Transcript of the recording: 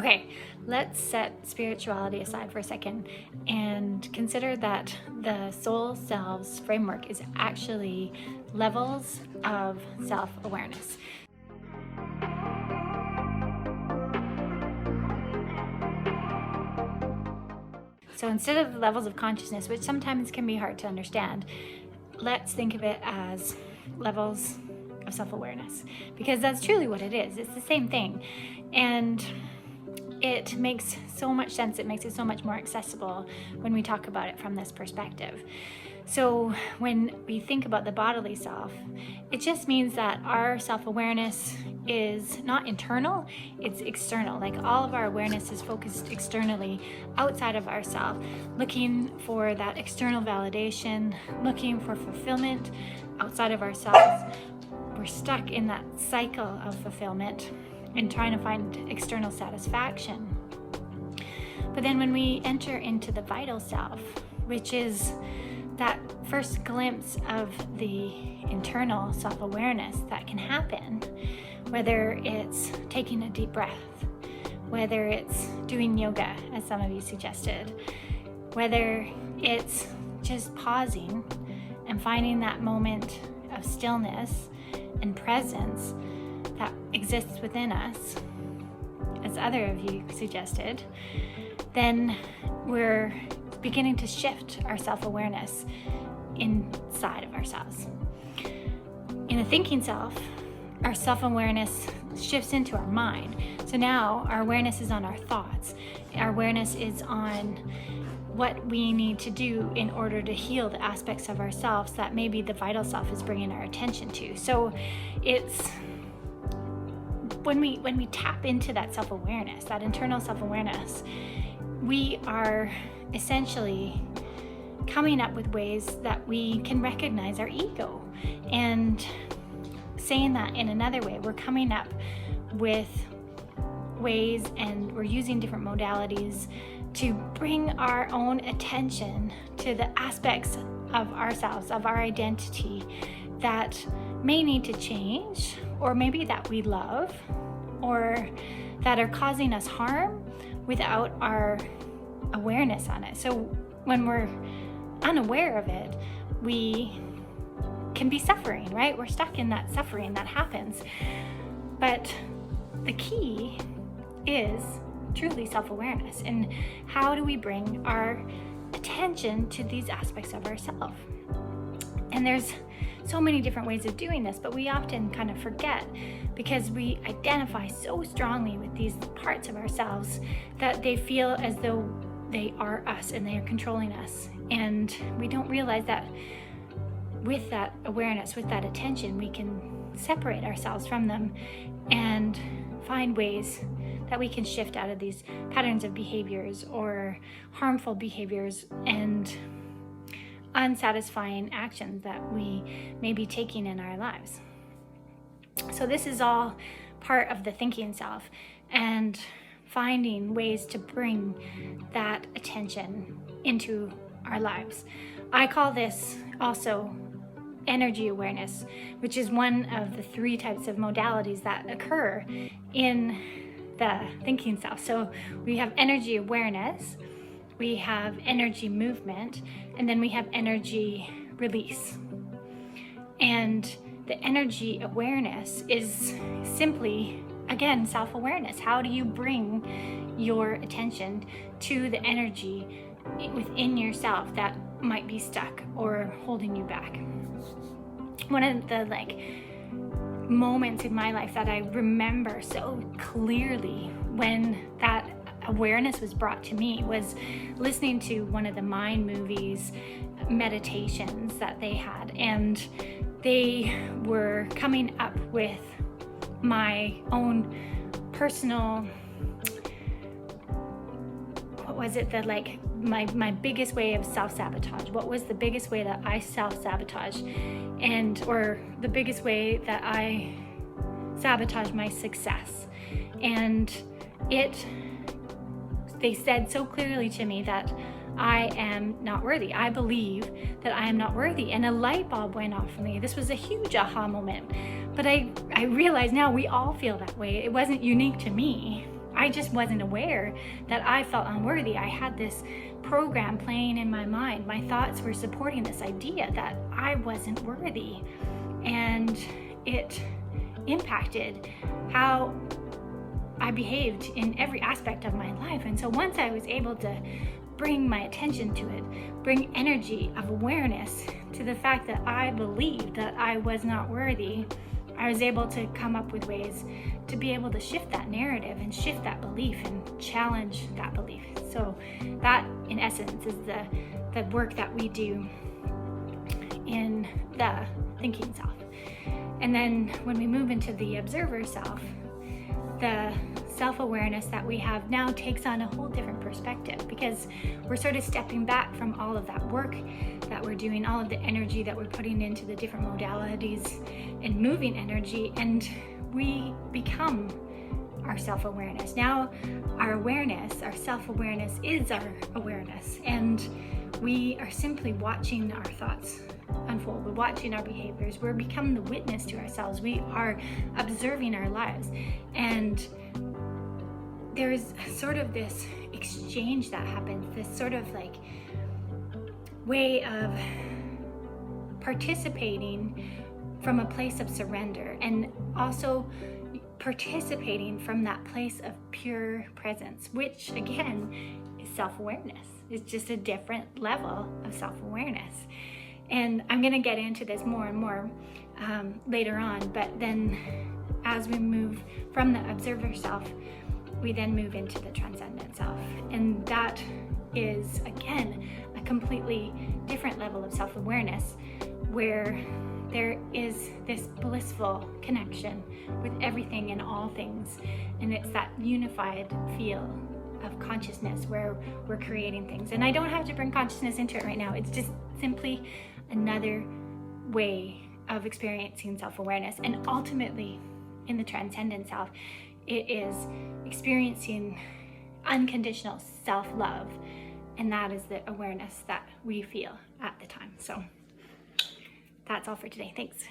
Okay, let's set spirituality aside for a second and consider that the soul selves framework is actually levels of self-awareness. So instead of levels of consciousness, which sometimes can be hard to understand, let's think of it as levels of self-awareness, because that's truly what it is. It's the same thing. And it makes so much sense. It makes it so much more accessible when we talk about it from this perspective. So when we think about the bodily self, it just means that our self-awareness is not internal, it's external. Like all of our awareness is focused externally outside of ourselves, looking for that external validation, looking for fulfillment outside of ourselves. We're stuck in that cycle of fulfillment and trying to find external satisfaction. But then when we enter into the vital self, which is that first glimpse of the internal self-awareness that can happen, whether it's taking a deep breath, whether it's doing yoga, as some of you suggested, whether it's just pausing and finding that moment of stillness and presence that exists within us, as other of you suggested, then we're beginning to shift our self-awareness inside of ourselves. In the thinking self, our self-awareness shifts into our mind. So now our awareness is on our thoughts. Our awareness is on what we need to do in order to heal the aspects of ourselves that maybe the vital self is bringing our attention to. So it's when we tap into that self-awareness, that internal self-awareness, we are essentially coming up with ways that we can recognize our ego. And saying that in another way, we're coming up with ways and we're using different modalities to bring our own attention to the aspects of ourselves, of our identity that may need to change, or maybe that we love, or that are causing us harm without our awareness on it. So when we're unaware of it, we can be suffering, right? We're stuck in that suffering that happens. But the key is truly self-awareness. And how do we bring our attention to these aspects of ourselves? And there's so many different ways of doing this, but we often kind of forget because we identify so strongly with these parts of ourselves that they feel as though they are us and they are controlling us. And we don't realize that with that awareness, with that attention, we can separate ourselves from them and find ways that we can shift out of these patterns of behaviors or harmful behaviors and unsatisfying actions that we may be taking in our lives. So this is all part of the thinking self and finding ways to bring that attention into our lives. I call this also energy awareness, which is one of the 3 types of modalities that occur in the thinking self. So we have energy awareness, we have energy movement, and then we have energy release. And the energy awareness is simply, again, self-awareness. How do you bring your attention to the energy within yourself that might be stuck or holding you back? One of the moments in my life that I remember so clearly when that awareness was brought to me was listening to one of the Mind movies meditations that they had, and they were coming up with my own personal, what was it, that my biggest way of self-sabotage. What was the biggest way that I self-sabotage, or the biggest way that I sabotage my success? And they said so clearly to me that I am not worthy. I believe that I am not worthy. And a light bulb went off for me. This was a huge aha moment. But I realize now we all feel that way. It wasn't unique to me. I just wasn't aware that I felt unworthy. I had this program playing in my mind. My thoughts were supporting this idea that I wasn't worthy. And it impacted how I behaved in every aspect of my life. And so once I was able to bring my attention to it, bring energy of awareness to the fact that I believed that I was not worthy, I was able to come up with ways to be able to shift that narrative and shift that belief and challenge that belief. So that, in essence, is the work that we do in the thinking self. And then when we move into the observer self, the self-awareness that we have now takes on a whole different perspective, because we're sort of stepping back from all of that work that we're doing, all of the energy that we're putting into the different modalities and moving energy, and we become our self-awareness. Now our awareness, our self-awareness is our awareness, and we are simply watching our thoughts unfold. We're watching our behaviors. We're becoming the witness to ourselves. We are observing our lives. And there's sort of this exchange that happens, this sort of like way of participating from a place of surrender, and also participating from that place of pure presence, which again is self-awareness. It's just a different level of self-awareness. And I'm going to get into this more and more later on, but then as we move from the observer self, we then move into the transcendent self. And that is, again, a completely different level of self-awareness, where there is this blissful connection with everything and all things. And it's that unified feel of consciousness where we're creating things. And I don't have to bring consciousness into it right now. It's just simply another way of experiencing self-awareness. And ultimately, in the transcendent self, it is experiencing unconditional self-love. And that is the awareness that we feel at the time. So that's all for today. Thanks.